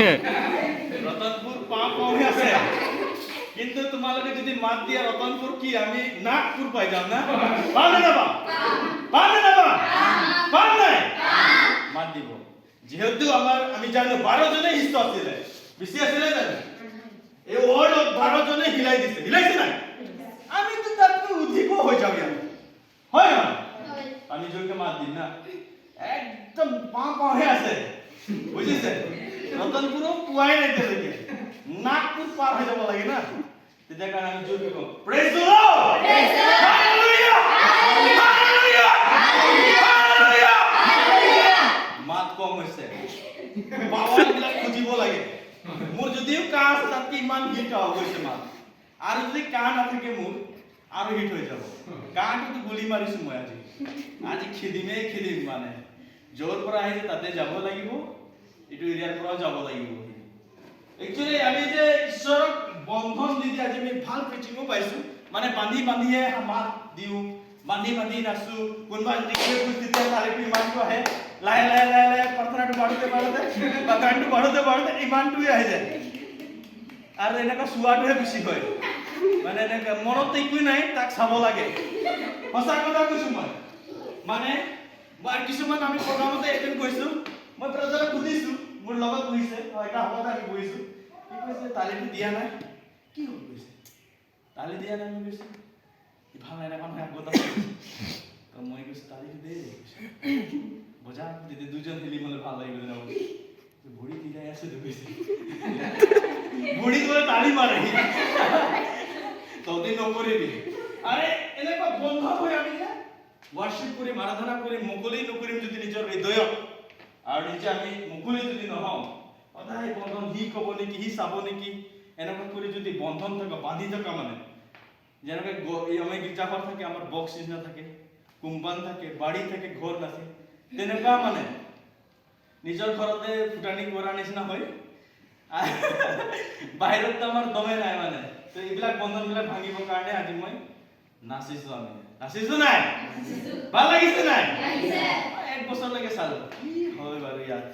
ৰতনপুৰ পাওঁ আছে, কিন্তু তোমালোকে যদি মাত দিয়া ৰতনপুৰ কি আমি নাগপুৰ পাই যাম না? পাম নে নাপাম? পাম নাই? মাত দিব। যেহেতু আমি জানো 12 জনে শিষ্য আছিলে, বেছি আছিলে জানো? এই ৱৰ্ল্ডত 12 জনে হিলাইছে নাই? আমি তো তাতকৈ অধিক হৈ যাম ইয়াত, হয় না? আমি জোৰকে মাত দিম না, একদম পাওঁহে আছে, বুজিছে? ৰতনপুৰো পোৱাই নাই তেনেকে, নাগপুৰ পাৰ হৈ যাব লাগে না, তেতিয়া কাৰণে আমি জোৰকে কওঁ praise the lord, hallelujah, hallelujah, hallelujah. মাত কম হৈছে, পাৱাৰবিলাক খুজিব লাগে। মোৰ যদিও কাজ তাতকে ইমান হিট গৈছে মাত, আৰু যদি কাহ নাথাকে মোৰ আৰু হিট হৈ যাব। কাহটোতো গুলি মাৰিছো মই আজি খেদিম মানে য'ৰ পৰা আহিছে তাতে যাব লাগিব, এইটো এৰিয়াৰ পৰাও যাব লাগিব। একচুৱেলি আমি যে ঈশ্বৰক বন্ধন দি আজি আমি ভাল প্ৰিচিঙো পাইছো, মানে বান্ধিয়ে মাত দিওঁ, বান্ধি নাচো। কোনোবা যদি তেতিয়া তাৰিখটো ইমানটো আহে, লাহে প্ৰাৰ্থনাটো বাঢ়োতে বা গানটো বাঢ়োতে ইমানটোৱে আহি যায়। আৰু এনেকুৱা চোৱাটোহে বেছি হয়, মানে এনেকুৱা মনত একোৱেই নাই, তাক চাব লাগে। সঁচা কথা কৈছো মই, মানে কিছুমান আমি প্ৰথমতে এটেণ্ড কৰিছো, মই ব্ৰাদাৰক সুধিছো, মোৰ লগত বহিছে এটা হলত আমি বহিছো, কি কৈছে তালিটো দিয়া নাই, কি হ'ল কৈছে তালি দিয়া নাই, মই কৈছো ভাল এনেখন হয় আগত আছে, মই কৈছো তালিটো দে বজা যদি দুজন খেলি মলে ভাল লাগিব না, ভৰি দিলাই আছে কৈছে ভৰি ধৰে তালি মাৰে, ততদিন নকৰিবি। আৰে এনেকুৱা বন্ধ হৈ আমি যে ওয়াৰ্শিপ কৰি আৰাধনা কৰি মুকলি নকৰিম যদি নিজৰ হৃদয়ত, আৰু নিজে আমি মুকলি যদি নহওঁ, সদায় বন্ধন সি ক'ব নেকি, সি চাব নেকি, এনেকুৱা কৰি যদি বন্ধন থকা বান্ধি থকা, মানে যেনেকৈ আমি গীৰ্জাঘৰ থাকে, আমাৰ বক্স নিচিনা থাকে, কোম্পান থাকে, বাড়ি থাকে, ঘৰ নাছে, তেনেকুৱা মানে নিজৰ ঘৰতে ফুটানি কৰা নিচিনা হয়। বাহিৰত আমাৰ দমে নাই, মানে তো এইবিলাক বন্ধনবিলাক ভাঙিবৰ কাৰণে আজি মই নাচিছো। আমি নাচিছো নাই? ভাল লাগিছে নাই? এক বছৰলৈকে চালো কি হয় বাৰু ইয়াত,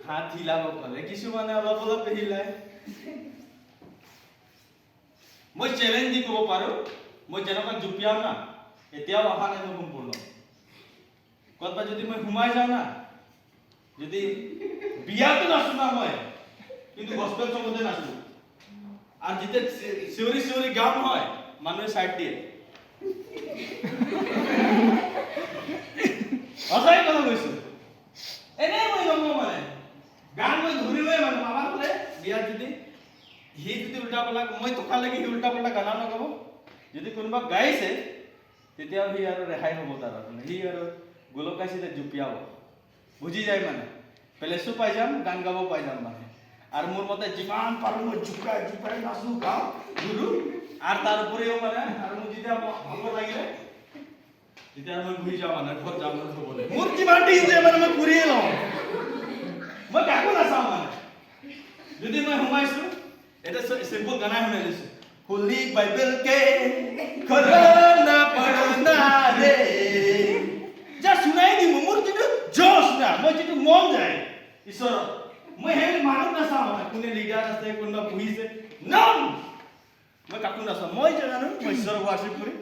হাত হিলাব পালে, কিছুমানে অলপ হিলায়। মই চেলেঞ্জ দি ক'ব পাৰো, মই যেনেকুৱা জুপিয়াও না, এতিয়াও অহা নাই সম্পূৰ্ণ। ক'ৰবাত যদি মই সোমাই যাওঁ না, যদি বিয়াতো নাচো না মই, কিন্তু গস্পেল চঙতে নাচো, আৰু যেতিয়া চিঞৰি গাম হয়, মানুহে চাইড দিয়ে। সঁচাই কথা কৈছো, এনেই মই নকওঁ, মানে গান মই ধৰিবই, মানে আমাৰ ফালে বিয়াত যদি সি যদি উল্টা পাল্টা, মই থকা লাগি সি উল্টা পাল্টা গানা নগাব, যদি কোনোবা গাইছে তেতিয়া সি আৰু ৰেহাই হ'ব তাৰ, সি আৰু গোলক গাইছে জুপিয়াব, বুজি যায়, মানে পেলেচো পাই যাম, গান গাব পাই যাম, মানে আৰু মোৰ মতে যিমান পাৰো মই জুপাই নাচো, গাওঁ, ঘূৰো, আৰু তাৰ উপৰিও মানে আৰু মোক যেতিয়া ভালো লাগিলে তেতিয়া মই ঘূৰি যাওঁ, মানে ঘৰত যাম থ'বলৈ। মোৰ যিমান দিন যে মানে মই ঘূৰিয়ে লওঁ, মই কাকো নাচাওঁ, মানে যদি মই সোমাইছো, এটা চিম্পল গানা শুনাই দিছো, হোলি বাইবেল কে খোলনা পড়না রে, যা শুনাই দিম, মোৰ যিটো জোশ না, মই যিটো মন যায় ঈশ্বৰৰ, মই সেই মানুহ নাচাওঁ, কোনে লিডাৰ আছে, কোনোবা বহিছে, নন, মই কাকো নাচাওঁ। মই জানো মই ঈশ্বৰক ৱাৰ্চিপ কৰি,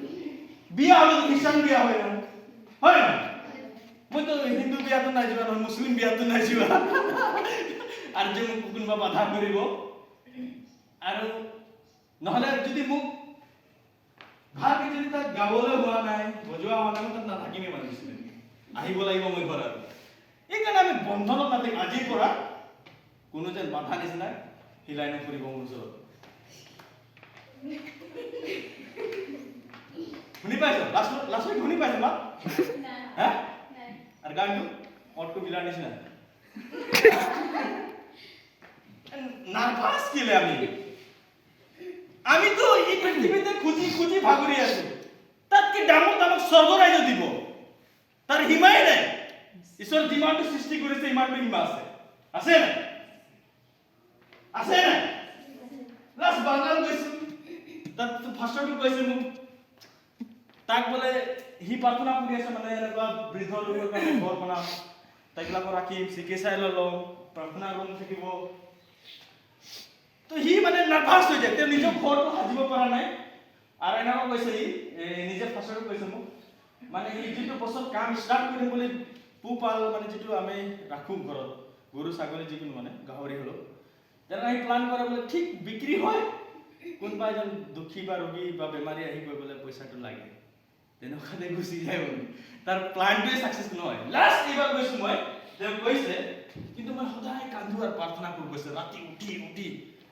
বিয়া হ'লে খ্ৰীষ্টান বিয়া হয় না, হয় না, মইতো হিন্দু বিয়াতো নাই যোৱা নহয়, মুছলিম বিয়াতো নাই যোৱা, আৰু যে মোক কোনোবা বাধা কৰিব, আৰু নহ'লে যদি মোক ভালকে যদি তাত গাবলৈ হোৱা নাই, বজোৱা হোৱা নাই, মই তাত নাথাকিমেই, মানে আহিব লাগিব মই ঘৰত। এইকাৰণে আমি বন্ধনত নাথাকিম, আজিৰ পৰা কোনো যেন বাধা নিচিনা হিলাই নকৰিব মোৰ ওচৰত। শুনি পাইছ? লাষ্ট শুনি পাইছ মা? হা? আৰু গানটো অটটো মিলাৰ নিচিনা নাৰ্ভাছ কেলে আমিতো এই পৃথিৱীতে খুজি ভাগৰি আছো, তাতকে ডাঙৰ স্বৰ্গ ৰাজ্য দিব, তাৰ সীমাই নাই। ঈশ্বৰ যিমানটো সৃষ্টি কৰিছে ইমানটো সীমা আছে, আছে নাই? আছে নাই? লাষ্ট বাংলাত গৈছো, তাত ফাৰ্ষ্টৰটো কৈছে মোক, তাক বোলে সি প্ৰাৰ্থনা কৰি আছে, মানে এনেকুৱা বৃদ্ধ লোকৰ কাৰণে ঘৰ বনাম, তাইবিলাকক ৰাখিম, চিকিৎসালয় ল'ম, প্ৰাৰ্থনা ৰুম থাকিব তো সি মানে নাৰ্ভাছ হৈ যায় তেওঁ নিজৰ ঘৰটো সাজিব পৰা নাই আৰু এনেকুৱা কৈছে সি নিজে ফাৰ্ষ্টত কৈছে মোক মানে সি যিটো বছৰ কাম ষ্টাৰ্ট কৰিম বুলি পোহপাল মানে যিটো আমি ৰাখোঁ ঘৰত গৰু ছাগলী যিকোনো মানে গাহৰি হ'লেও তেনেকুৱা সি প্লান কৰে বোলে ঠিক বিক্ৰী হয় কোনোবা এজন দুখী বা ৰোগী বা বেমাৰী আহি গৈ বোলে পইচাটো লাগে তেনেকুৱাতে গুচি যায় বোলে তাৰ প্লানটোৱে ছাকচেছ নহয় লাষ্ট এইবাৰ গৈছোঁ মই তেওঁ কৈছে কিন্তু মই সদায় কান্দো আৰু প্ৰাৰ্থনা কৰোঁ কৈছে ৰাতি উঠি উঠি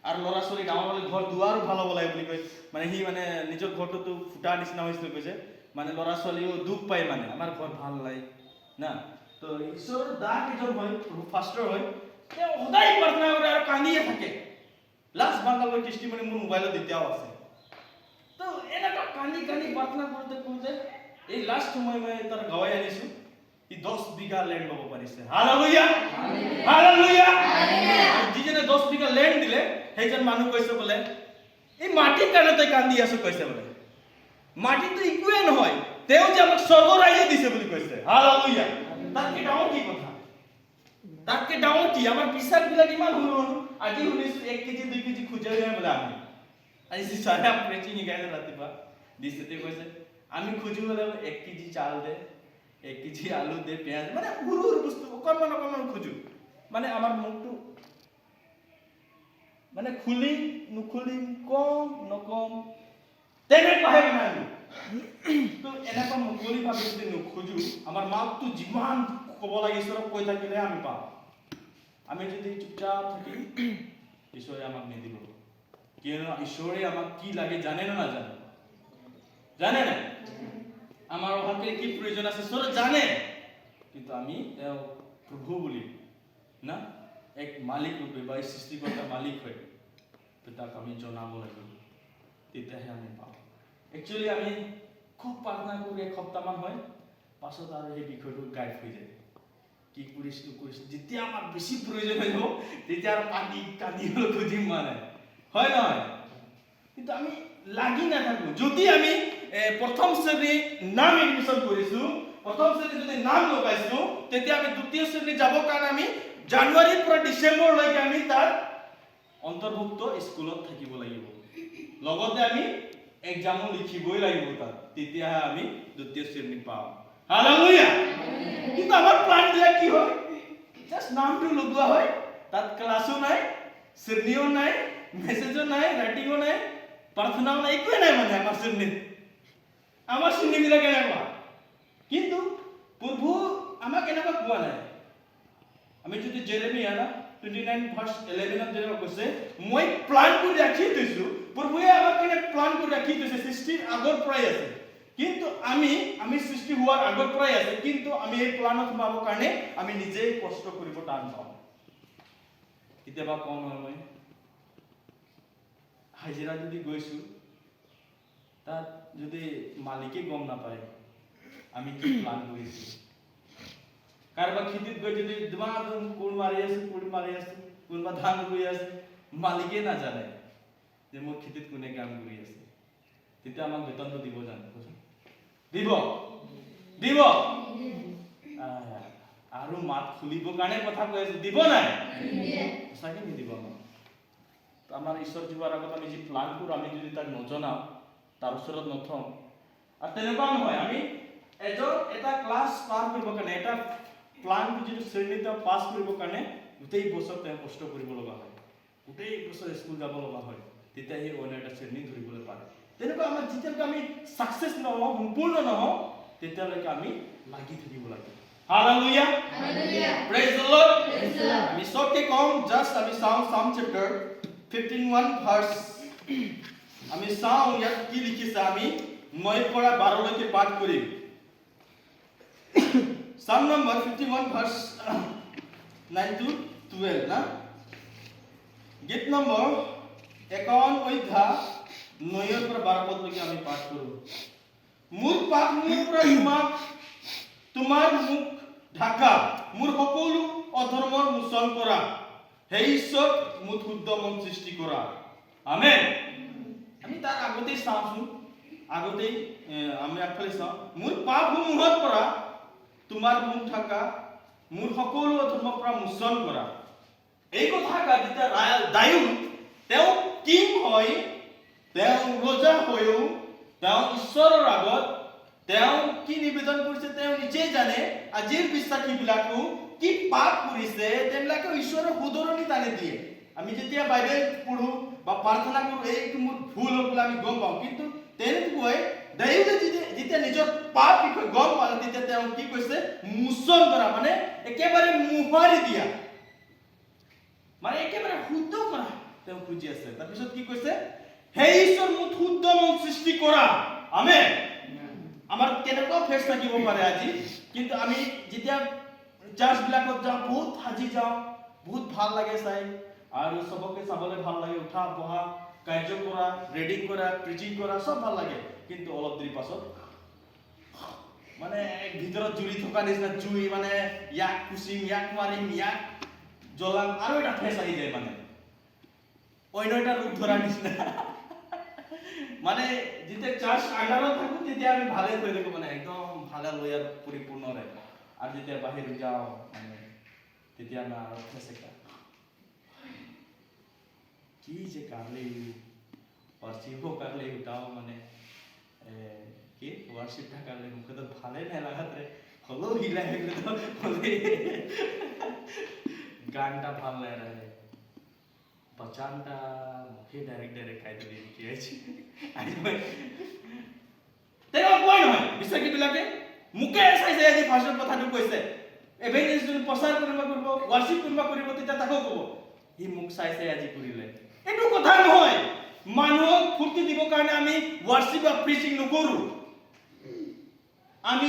আৰু ল'ৰা ছোৱালী ডাঙৰ হ'লে ঘৰ দুৱাৰো ভাল হ'ব লাগে বুলি কয় মানে সি মানে নিজৰ ঘৰটোতো ফুটা নিচিনা হৈছিলে কৈছে মানে ল'ৰা ছোৱালীও দুখ পায় মানে আমাৰ ঘৰ ভাল নাই না তো ঈশ্বৰৰ দাগ এজন হয় ফাৰ্ষ্টৰ হয় তেওঁ সদায় প্ৰাৰ্থনা কৰে আৰু কান্দিয়ে থাকে লাষ্ট বাংগালোৰ টেষ্টিমনি মোৰ মোবাইলত এতিয়াও আছে তো এনেকুৱা কান্দি কান্দি প্ৰাৰ্থনা কৰোঁতে কৰোঁতে এই লাষ্ট সময় মই তাৰ গাঁৱে আনিছোঁ সি 10 বিঘা লেণ্ড ল'ব পাৰিছে হালেলুয়া হালেলুয়া যিজনে 10 বিঘা লেণ্ড দিলে সেইজন মানুহ কৈছে বোলে এই মাটিৰ কাৰণে তই কান্দি আছো কৈছে বোলে মাটিটো একোৱে নহয় তেওঁ যে আমাক স্বৰ্গ ৰাজ্য দিছে বুলি কৈছে হালেলুয়া তাতকে ডাঙৰ কি কথা তাতকে ডাঙৰ কি আমাৰ বিশ্বাসবিলাক ইমান সৰু সৰু আজি শুনিছোঁ 1 কেজি 2 কেজি খুজাই যায় বোলে আমি আজি চাৰে প্ৰেচিং শিকাইছে ৰাতিপুৱা দিছে তেওঁ কৈছে আমি খুজো বোলে 1 কেজি চাউল দে 1 কেজি আলু দে পিঁয়াজ মানে সৰু সৰু বস্তু অকণমান খুজো মানে আমাৰ মুখটো মানে খুলিম নুখুলিম কম নকম তেনেকুৱাহে মানে আমি তো এনেকুৱা মুকলিভাৱে যদি নুখোজো আমাৰ মাকটো যিমান ক'ব লাগে ঈশ্বৰক কৈ থাকিলে আমি পাওঁ আমি যদি চুপচাপ থাকি ঈশ্বৰে আমাক নিদিব কিয়নো ঈশ্বৰে আমাক কি লাগে জানে না নাজানে জানে নাই আমাৰ অহাকে কি প্ৰয়োজন আছে ঈশ্বৰে জানে কিন্তু আমি তেওঁ প্ৰভু বুলি না এক মালিক ৰূপে বা সৃষ্টিকৰ্তা মালিক হয় তাক আমি জনাব লাগিব তেতিয়াহে আমি পাওঁ একচুৱেলি আমি খুব প্ৰাৰ্থনা কৰোঁ এসপ্তাহমান হয় পাছত আৰু সেই বিষয়টো গাইড হৈ যায় কি কৰিছোঁ যেতিয়া আমাক বেছি প্ৰয়োজন হৈ যাব তেতিয়া আৰু কান্দি হ'লেও খুজিম মানে হয় নহয় কিন্তু আমি লাগি নাথাকোঁ যদি আমি প্ৰথম শ্ৰেণী নাম এডমিশ্যন কৰিছোঁ প্ৰথম শ্ৰেণী যদি নাম লগাইছোঁ তেতিয়া আমি দ্বিতীয় শ্ৰেণী যাবৰ কাৰণে আমি জানুৱাৰীৰ পৰা ডিচেম্বৰলৈকে আমি তাত অন্তৰ্ভুক্ত স্কুলত থাকিব লাগিব লগতে আমি এক্সামো লিখিবই লাগিব তাত তেতিয়াহে আমি দ্বিতীয় শ্ৰেণী পাওঁ হালেলুয়া কিন্তু আমাৰ প্লানবিলাক কি হয় জাষ্ট নামটো লগোৱা হয় তাত ক্লাছো নাই শ্ৰেণীও নাই মেছেজো নাই ৰাইটিঙো নাই প্ৰাৰ্থনাও নাই একোৱে নাই মানে আমাৰ শ্ৰেণীবিলাক এনেকুৱা কিন্তু প্ৰভু আমাক এনেকুৱা কোৱা নাই আমি যদি জেৰেমিয়া 29 ভাৰ্চ 11 যেনেকুৱা কৈছে মই প্লান কৰি ৰাখি থৈছোঁ প্ৰভুৱে আমাৰ কাৰণে প্লান কৰি ৰাখি থৈছে সৃষ্টিৰ আগৰ পৰাই আছে কিন্তু আমি সৃষ্টি হোৱাৰ আগৰ পৰাই আছে কিন্তু আমি এই প্লানত সোমাবৰ কাৰণে আমি নিজেই কষ্ট কৰিব টান পাওঁ কেতিয়াবা কম হয় মই হাজিৰা যদি গৈছোঁ তাত যদি মালিকে গম নাপায় আমি কি প্লান কৰিছোঁ কাৰোবাৰ খেতিত গৈ যদি কোৰ মাৰি আছো কোনোবা ধান ৰুই আছে মালিকে নাজানে যে মোৰ খেতিত কোনে কাম কৰি আছে তেতিয়া আমাক বেতনটো দিব জানো দিব আৰু মাত খুলিবৰ কাৰণে কথা কৈ আছো দিব নাই সঁচাকে নিদিব আমাক আমাৰ ঈশ্বৰ জীৱাৰ আগত আমি যি প্লান কৰোঁ আমি যদি তাক নজনাওঁ তাৰ ওচৰত নথওঁ আৰু তেনেকুৱা নহয় আমি এটা ক্লাছ পাৰ কৰিবৰ কাৰণে এটা প্লানটো যিটো শ্ৰেণীত পাছ কৰিবৰ কাৰণে গোটেই বছৰ তেওঁ কষ্ট কৰিব লগা হয় গোটেই বছৰ স্কুল যাব লগা হয় তেতিয়া সেই অন্য এটা শ্ৰেণী ধৰিবলৈ পাৰে তেনেকুৱা আমাৰ যেতিয়ালৈকে আমি ছাকচেছ নহওঁ সম্পূৰ্ণ নহওঁ তেতিয়ালৈকে আমি লাগি থাকিব লাগে হালেলুয়া প্ৰেইজ দ্য লৰ্ড আমি সবকে কম জাষ্ট আমি চাওঁ সাম চেপ্টাৰ 15:1 ভাৰ্চ আমি চাওঁ ইয়াত কি লিখিছে আমি 9 পৰা 12 লৈকে পাঠ কৰিম Psalm number 51 verse 9 to 12 na git number 51 oidha 9 par 12 pad leki ami path koru mur pak mur pra tumar mukh dhaka mur hokolu odhormor muson kora he ishor mut huddamon srishti kora amen ami tar agote saamsu agote ami akphale sa mur pak muhot kora তোমাৰ মুখ ঢাকা মোৰ সকলো অধৰ্মৰ পৰা মোচন কৰা এই কথা যেতিয়া দায়ুল তেওঁ কিং হয়, তেওঁ ৰজা হৈও তেওঁ ঈশ্বৰৰ আগত তেওঁ কি নিবেদন কৰিছে তেওঁ নিজে জানে। আজিৰ বিশ্বাসীবিলাকো কি পাপ কৰিছে তেওঁলোকে ঈশ্বৰৰ শুধৰণি টানি দিয়ে। আমি যেতিয়া বাইবেল পঢ়ো বা প্ৰাৰ্থনা কৰো এইটো মোৰ ভুল হ'ল বুলি আমি গম পাওঁ, কিন্তু তেনেকৈ দায়ুলে যেতিয়া নিজৰ পাপ বিষয়ে গম পালে তেতিয়া তেওঁ কি কৈছে মোচন কৰা, মানে একেবাৰে মুহাৰি দিয়া, মানে একেবাৰে শুদ্ধ কৰা তেওঁ খুজি আছে। তাৰপিছত কি কৈছে, হে ঈশ্বৰ মোক শুদ্ধ মন সৃষ্টি কৰা। আমেন। আমাৰ কেনেকুৱা ফেচ থাকিব পাৰে আজি, কিন্তু আমি যেতিয়া চাৰ্চ বিলাকত যাওঁ বহুত সাজি যাওঁ, বহুত ভাল লাগে চাই, আৰু সবকে চাবলৈ ভাল লাগে, উঠা বহা কাৰ্য কৰা, ৰেডিং কৰা, প্ৰিচিং কৰা সব ভাল লাগে, কিন্তু অলপ দেৰি পাছত মানে ভিতৰত জুৰি থকা নিচিনা জুই, মানে ইয়াক খুচিম, ইয়াক মাৰিম, ইয়াক জ্বলাম, আৰু এটা ফেচ আহি যায়, মানে অন্য এটা ৰূপ ধৰাৰ নিচিনা। মানে যেতিয়া চাৰ্চ আন্ডাৰত থাকো তেতিয়া আমি ভালে হৈ থাকো, মানে একদম ভালে লৈ আৰু পৰিপূৰ্ণৰে, আৰু যেতিয়া বাহিৰ যাওঁ মানে তেতিয়া আমি আৰু ফেচেকা কি যে কাৰলে वर्शिप करले उठाओ माने कि वर्शिप टा करले मुझे तो भाले नहीं लगा रे हलो हिला है तो बोले गान टा भाल ले रहे पहचान टा मुझे डायरेक्ट काय तो दिली की আছে आज मैं तेरा कोई নহয় বিশাকি বিলাকে মুকে চাইছে আজি ফাৰ্স্ট কথাটো কৈছে এভেঞ্জেলিষ্ট যদি প্ৰচাৰ কৰিব वर्शिप কৰিব তেতিয়া তাকো ক'ব ই মুক চাইছে আজি কৰিলে এটো কথা নহয় manuhok ফুৰ্তি দিব কাৰণে আমি worship বা preaching নকৰো আমি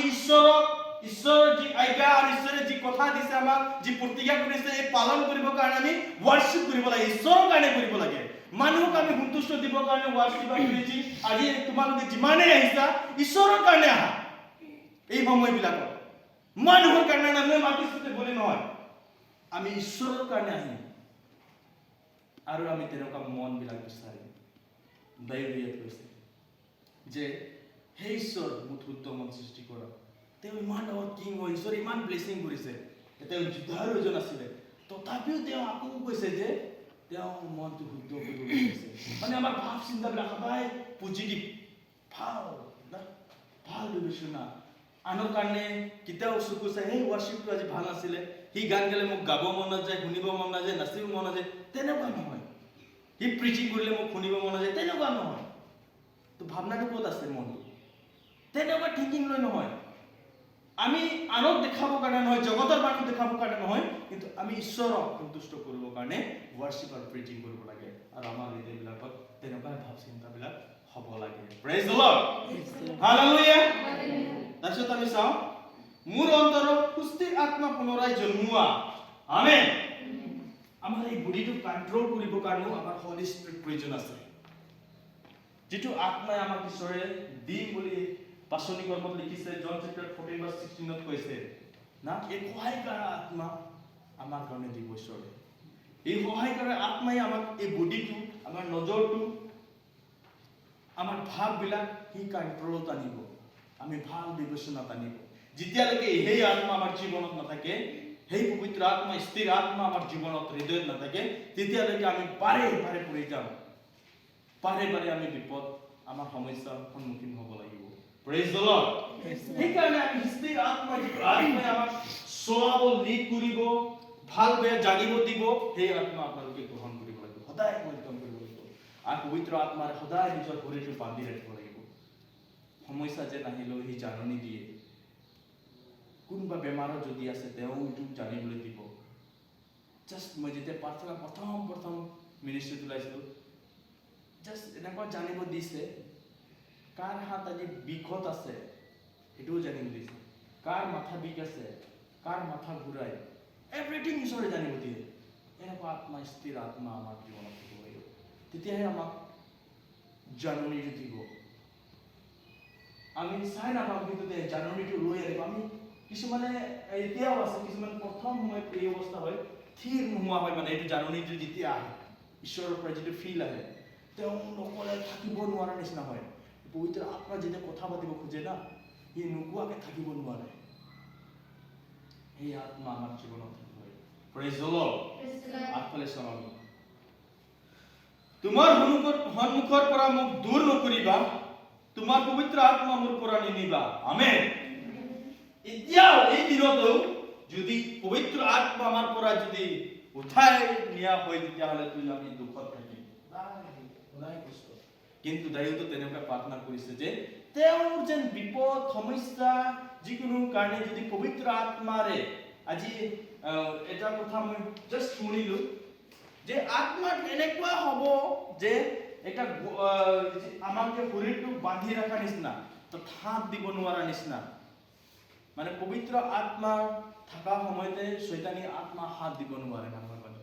ঈশ্বৰৰ যি aiga আৰু ঈশ্বৰে যি কথা দিছে আমাক যি প্ৰতিজ্ঞা কৰিছে এই পালন কৰিব কাৰণে আমি worship কৰিব লাগে ঈশ্বৰৰ কাৰণে কৰিব লাগে manuhok আমি hontusto দিব কাৰণে worship বা preaching আজি তোমালোকে যিমানে আহিছা ঈশ্বৰৰ কাৰণে আহা এই সময়বিলাকত manuhor কাৰণে আমি মাতিছে বুলি নহয় আমি ঈশ্বৰৰ কাৰণে আহিম আৰু আমি তেনেকুৱা মন বিলাক বিচাৰিম দায়ুলিয়াত কৈছে যে হে ঈশ্বৰ মোক শুদ্ধ মন সৃষ্টি কৰা তেওঁ ইমান ডাঙৰ কিং হয় ঈশ্বৰ ইমান ব্লেছিং কৰিছে তেওঁ যুদ্ধৰ এজন আছিলে তথাপিও তেওঁ আকৌ কৈছে যে তেওঁ মনটো শুদ্ধ কৰিব বিচাৰিছে মানে আমাৰ ভাৱ চিন্তাবিলাক সদায় পজিটিভ ভাল বিবেচনা আনৰ কাৰণে কেতিয়াও চকু চাই সেই ৱৰ্শ্বিপটো আজি ভাল আছিলে সি গান গালে মোক গাব মন নাযায় শুনিব মন নাযায় নাচিব মন নাযায় তেনেকুৱা নহয় সি প্ৰিচিং কৰিলে মোক শুনিব মন নাযায় তেনেকুৱা নহয় তো ভাৱনাটো ক'ত আছে মনটো তেনেকুৱা থিংকিং লৈ নহয় আমি আনক দেখাবৰ কাৰণে নহয় জগতৰ মানুহক দেখাবৰ কাৰণে নহয় কিন্তু আমি ঈশ্বৰক সন্তুষ্ট কৰিবৰ কাৰণে ৱৰ্শ্বিপ আৰু প্ৰিচিং কৰিব লাগে আৰু আমাৰ হৃদয়বিলাকত তেনেকুৱা ভাৱ চিন্তাবিলাক হ'ব লাগে প্ৰেইজ দ্য লৰ্ড হালেলুয়া তাৰপিছত আমি চাওঁ মোৰ অন্তৰত সুস্থিৰ আত্মা পুনৰাই জন্মোৱা আমেন আমাৰ এই বডিটো কন্ট্ৰোল কৰিবৰ কাৰণে আমাৰ হলি স্পিৰিট প্ৰয়োজন আছে যেটো আত্মাই আমাক ঈশ্বৰে দিম বুলি পাচনি কৰ্মত লিখিছে জন চেপ্টাৰ 14 ভাৰ্স 16 ত কৈছে না এই সহায় কৰা আত্মা আমাৰ কাৰণে দিব ঈশ্বৰে এই সহায় কৰা আত্মাই আমাক এই বডিটো আমাৰ নজৰটো আমাৰ ভাববিলাক হি কন্ট্ৰোলত আনিব আমি ভাল বিবেচনাত আনিব যেতিয়ালৈকে সেই আত্মা আমাৰ জীৱনত নাথাকে সেই পবিত্ৰ আত্মা স্থিৰ আত্মা আমাৰ জীৱনত হৃদয়ত নাথাকে তেতিয়ালৈকে আমি বাৰে বাৰে পৰি যাম বাৰে বাৰে আমি বিপদ আমাৰ সমস্যাৰ সন্মুখীন হ'ব লাগিব প্ৰেইজ দ্য লৰ্ড সেইকাৰণে আমি স্থিৰ আত্মা আত্মাই আমাক চলাব লিড কৰিব ভাল বেয়া জানিব দিব সেই আত্মা আপোনালোকে গ্ৰহণ কৰিব লাগিব সদায় মধ্যম কৰিব লাগিব আৰু পবিত্ৰ আত্মাৰ সদায় নিজৰ শৰীৰটো বান্ধি ৰাখিব লাগিব সমস্যা যে নাহিলেও সি জাননী দিয়ে কোনবা বেমাৰত যদি আছে তেওঁ ইটো জানিবলৈ দিব জাস্ট মই যেতিয়া প্ৰাৰ্থনা প্ৰথম মিনিষ্ট্ৰীত ওলাইছিলোঁ জাস্ট এনেকুৱা জানিব দিছে কাৰ হাত আজি বিখত আছে এটোও জানিব দিছে কাৰ মাথা বিষ আছে কাৰ মাথা ঘূৰাই এভৰিথিং ঈশ্বৰে জানিব দিয়ে এনেকুৱা আত্মা স্থিৰ আত্মা আমাৰ জীৱনত থাকিব লাগিব তেতিয়াহে আমাক জাননী দিব আমি চাই নাপাম কিন্তু জাননীটো লৈ আহিব আমি কিছুমানে এতিয়াও আছে কিছুমান প্ৰথম সময়ত এই অৱস্থা হয় থিৰ নোহোৱা হয় মানে এইটো জাননীটো যেতিয়া আহে ঈশ্বৰৰ পৰা যিটো ফিল আহে তেওঁ নকলে থাকিব নোৱাৰা নিচিনা হয় পবিত্ৰ আত্মা যেতিয়া কথা পাতিব খোজে না সি নোকোৱাকে থাকিব নোৱাৰে সেই আত্মা আমাৰ জীৱনত থাকিব Praise the Lord. আগফালে চাওঁ। তোমাৰ সন্মুখৰ পৰা মোক দূৰ নকৰিবা, তোমাৰ পবিত্ৰ আত্মা মোৰ পৰা নিনিবা। আমেন। এতিয়াও এই দিনতো যদি পবিত্ৰ আত্মা আমাৰ পৰা যদি উঠাই নিয়া হয় তেতিয়াহ'লে আমি দুখত থাকিম। কিন্তু দাইওতো তেনেকুৱা প্ৰাৰ্থনা কৰিছে যে তেওঁৰ যেন বিপদ সমস্যা যিকোনো কাৰণে যদি পবিত্ৰ আত্মাৰে আজি এটা কথা মই জাষ্ট শুনিলো যে আত্মা এনেকুৱা হ'ব যে এটা আমাকে শৰীৰটো বান্ধি ৰখা নিচিনা তো থাপ দিব নোৱাৰা নিচিনা মানে পবিত্ৰ আত্মা থকা সময়তে শয়তানী আত্মা হাত দিব নোৱাৰে মানুহৰ কাৰণে।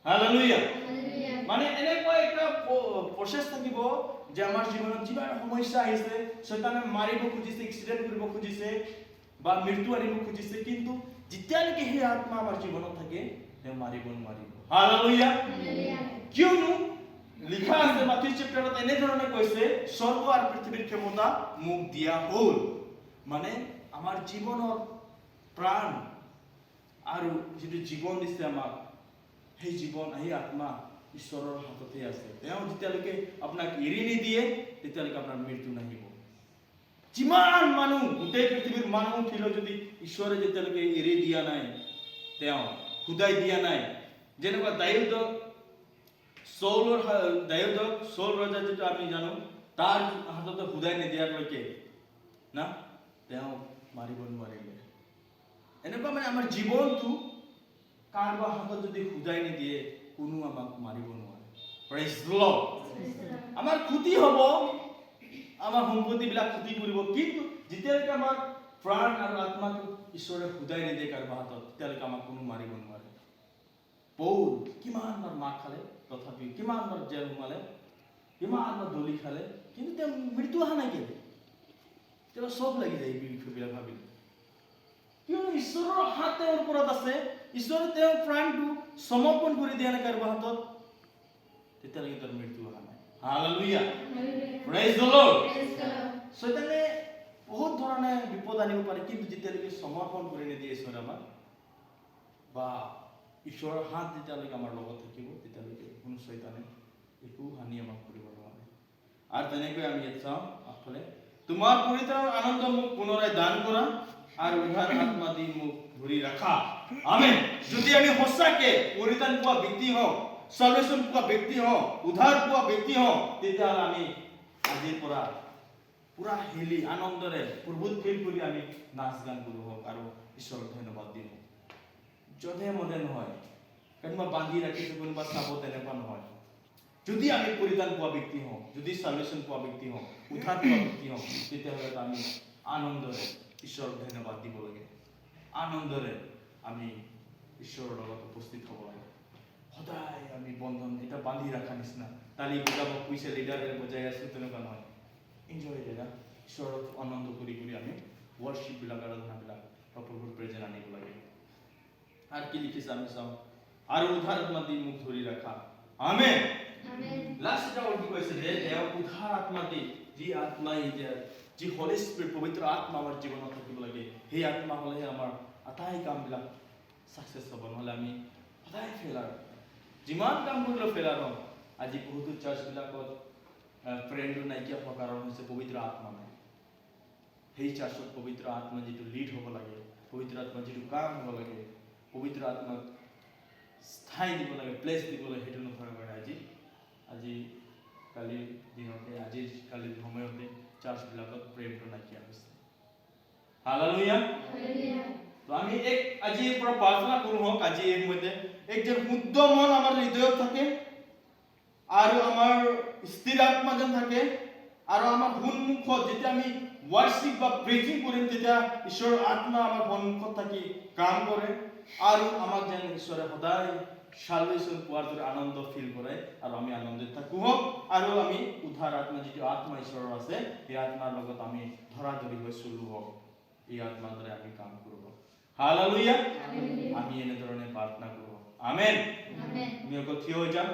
হালেলুয়া। মানে এনেকুৱা একটা প্ৰচেছ থাকিব যে আমাৰ জীৱনত যিমান সমস্যা আহিছে শয়তানে মাৰিব খুজিছে, এক্সিডেন্ট কৰিব খুজিছে বা মৃত্যু আনিব খুজিছে, কিন্তু যেতিয়ালৈকে সেই আত্মা আমাৰ জীৱনত থাকে তেওঁ মাৰিব নোৱাৰিব। হালেলুয়া। কিয়নো লিখা আছে মাথিউ চেপ্টাৰত এনেধৰণে কৈছে স্বৰ্গ আৰু পৃথিৱীৰ ক্ষমতা মোক দিয়া হ'ল। মানে আমাৰ জীৱনৰ প্ৰাণ আৰু যিটো জীৱন দিছে আমাক সেই জীৱন সেই আত্মা ঈশ্বৰৰ হাততে আছে। তেওঁ যেতিয়ালৈকে আপোনাক এৰি নিদিয়ে তেতিয়ালৈকে আপোনাৰ মৃত্যু নাহিব। যিমান মানুহ গোটেই পৃথিৱীৰ মানুহ উঠিলেও যদি ঈশ্বৰে যেতিয়ালৈকে এৰি দিয়া নাই, তেওঁ খুদাই দিয়া নাই, যেনেকুৱা দাউদক চৌল ৰজা যিটো আমি জানো তাৰ হাততে খুদাই নিদিয়ালৈকে না তেওঁ মাৰিব নোৱাৰিলে। এনেকুৱা মানে আমাৰ জীৱনটো কাৰোবাৰ হাতত যদি খুদাই নিদিয়ে কোনো আমাক মাৰিব নোৱাৰে। Praise the lord. আমাৰ ক্ষতি হ'ব, আমাৰ সম্পত্তিবিলাক ক্ষতি কৰিব, কিন্তু যেতিয়ালৈকে আমাৰ প্ৰাণ আৰু আত্মাটো ঈশ্বৰে খুদাই নিদিয়ে কাৰোবাৰ হাতত তেতিয়ালৈকে আমাক কোনো মাৰিব নোৱাৰে। পৌল কিমানবাৰ মাৰ খালে, তথাপি কিমানবাৰ জেল সোমালে, কিমানবাৰ দলি খালে, কিন্তু তেওঁ মৃত্যু অহা নাই কেলে? তেওঁ চব লাগি যায় এই বিষয়বিলাক ভাবিলে। কিয়নো ঈশ্বৰৰ হাত তেওঁৰ ওপৰত আছে, ঈশ্বৰে তেওঁৰ প্ৰাণটো সমৰ্পণ কৰি দিয়া নাই কাৰোবাৰ হাতত, তেতিয়ালৈকে তেওঁৰ মৃত্যু অহা নাই। হালেলুয়া। Praise the lord. শয়তানে বহুত ধৰণে বিপদ আনিব পাৰে, কিন্তু যেতিয়ালৈকে সমৰ্পণ কৰি নিদিয়ে ঈশ্বৰে আমাক বা ঈশ্বৰৰ হাত যেতিয়ালৈকে আমাৰ লগত থাকিব তেতিয়ালৈকে কোনো শয়তানে একো হানি আমাক কৰিব নোৱাৰে। আৰু তেনেকৈ আমি ইয়াত চাওঁ আগফালে, তোমাৰ পৰিত্ৰাণৰ আনন্দ মোক পুনৰাই দান কৰা আৰু উদ্ধাৰ আত্মা দি মোক ধৰি ৰাখা। আমেন। যদি আমি সঁচাকে পৰিত্ৰাণ পোৱা ব্যক্তি হওঁ, সালভেশন পোৱা ব্যক্তি হওঁ, উদ্ধাৰ পোৱা ব্যক্তি হওঁ, তেতিয়াহ'লে আমি আজিৰ পৰা পুৰা হেলি আনন্দৰে পূৰ্বত ফিল কৰি আমি নাচ গান কৰোঁ হওক আৰু ঈশ্বৰক ধন্যবাদ দিওঁ। যধে মধে নহয়, কোনোবা বান্ধি ৰাখিছে কোনোবা চাব তেনেকুৱা নহয়। যদি আমি পৰিত্ৰাণ পোৱা ব্যক্তি হওঁ, যদি সালভেশন পোৱা ব্যক্তি হওঁ, উদ্ধাৰ পোৱা ব্যক্তি হওঁ, তেতিয়াহ'লে আমি আনন্দৰে ঈশ্বৰক ধন্যবাদ দিব লাগে। আনন্দৰে আমি ঈশ্বৰৰ লগত উপস্থিত হ'ব লাগে। সদায় আমি বন্ধন এটা বান্ধি ৰখা নিচিনা তালি বজাব পইচা লিডাৰে বজাই আছো তেনেকুৱা নহয়। এনজয় দাদা ঈশ্বৰক আনন্দ কৰি কৰি আমি ৱৰ্শ্বিপবিলাক আৰাধনাবিলাক প্ৰভুৰ প্ৰেজেন্ট আনিব লাগে। আৰু কি লিখিছে আমি চাওঁ, আৰু উদ্ধাৰ আত্মা দি মোক ধৰি ৰাখা। আমেন। লাষ্ট এটা কি কৈছে যে তেওঁ উদ্ধাৰ আত্মা দি, যি আত্মাই এতিয়া যি হলি স্পিৰিট পবিত্ৰ আত্মা আমাৰ জীৱনত থাকিব লাগে, সেই আত্মা হ'লেহে আমাৰ আটাই কামবিলাক ছাকচেছ হ'ব, নহ'লে আমি সদায় ফেইলাৰ। যিমান কাম কৰিলেও ফেইলাৰ হ'ম। আজি বহুতো চাৰ্চবিলাকত ফ্ৰেণ্ডো নাইকিয়া হোৱাৰ কাৰণ হৈছে পবিত্ৰ আত্মা নাই। সেই চাৰ্চত পবিত্ৰ আত্মা যিটো লিড হ'ব লাগে, পবিত্ৰ আত্মা যিটো কাম হ'ব লাগে, পবিত্ৰ আত্মাক স্থায়ী দিব লাগে, প্লেচ দিব লাগে, সেইটো নথকাৰ কাৰণে আজি কালিৰ দিনতে কালিৰ সময়তে চাৰ্চবিলাকত প্ৰেমটো নাইকিয়া হৈছে। হালেলুয়া। তো আমি আজিৰ পৰা প্ৰাৰ্থনা কৰোঁ হওক, আজি এই সময়তে একজন শুদ্ধ মন আমাৰ হৃদয়ত থাকে আৰু আমাৰ স্থিৰ আত্মা যেন থাকে, আৰু আমাৰ সন্মুখত যেতিয়া আমি ৱাৰ্শ্বিপ বা প্ৰেজিং কৰিম তেতিয়া ঈশ্বৰৰ আত্মা আমাৰ সন্মুখত থাকি কাম কৰে, আৰু আমাক যেন ঈশ্বৰে সদায় সালভেশন পোৱাৰ দৰে আনন্দ ফিল কৰে আৰু আমি আনন্দিত থাকোঁ হওক, আৰু আমি উদ্ধাৰ আত্মা যিটো আত্মা ঈশ্বৰৰ আছে সেই আত্মাৰ লগত আমি ধৰা ধৰি হৈ চলো হওক, এই আত্মাৰ দ্বাৰা আমি কাম কৰোঁ। হালেলুয়া। আমি এনেধৰণে প্ৰাৰ্থনা কৰোঁ। আমেন। আমি অকল থিয় হৈ যাম,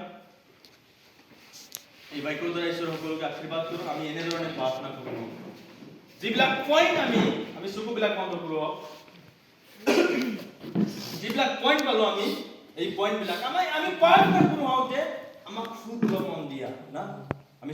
এই বাক্যৰ দ্বাৰা ঈশ্বৰ সকলোকে আশীৰ্বাদ কৰোঁ। আমি এনেধৰণে প্ৰাৰ্থনা কৰোঁ, যিবিলাক পইণ্ট আমি চকুবিলাক বন্ধ কৰোঁ, যিবিলাক যিবিলাক পইণ্ট পালো আমি এই পইণ্টবিলাক আমি পাৰ্ট কৰোঁ হওঁতে আমাক সুখ মন দিয়া না আমি